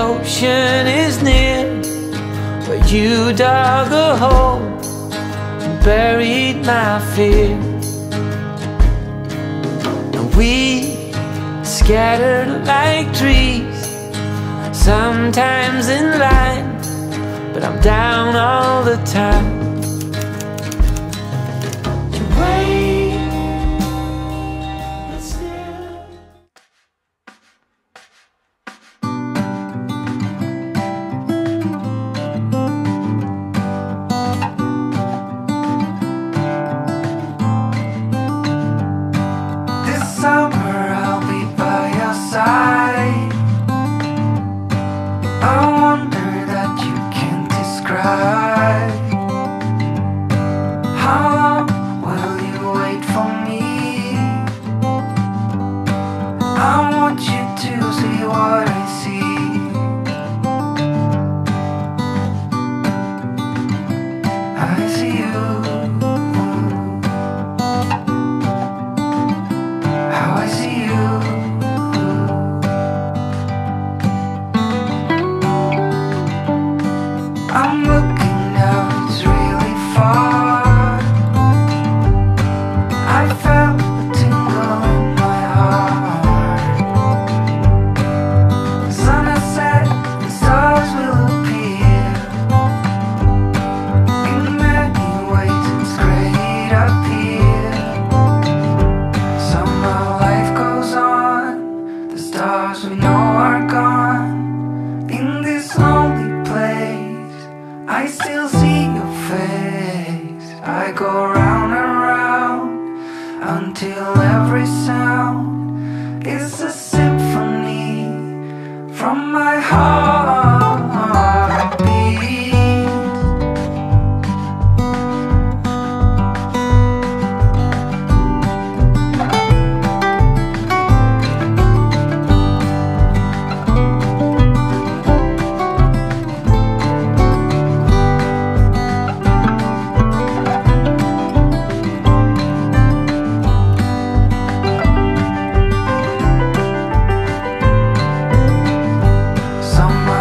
ocean is near, where you dug a hole and buried my fear. And we scattered like trees, sometimes in line, but I'm down all the time. You wait, but still. This summer I'll be by your side. I wonder that you can't describe. How long will you wait for me? I want you to see what I see. I see you. How I see you. I'm looking now, it's really far. I felt a tingle in my heart. The sun has set, the stars will appear. In many ways it's great up here. Somehow life goes on, the stars we know are gone. In this lonely place I still see your face. I go round and round until every sound is a symphony from my heartbeat. Somehow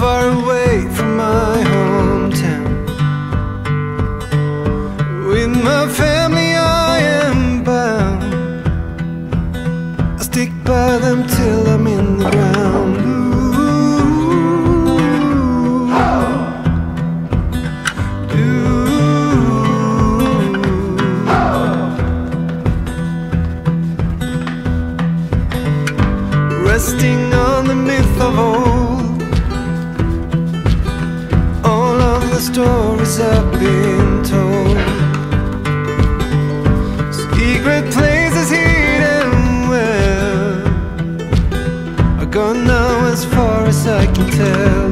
far away from my hometown. With my family I am bound. I stick by them till I'm in the ground. Resting on the myth of old, all of the stories I've been told. Secret places hidden well are gone now as far as I can tell.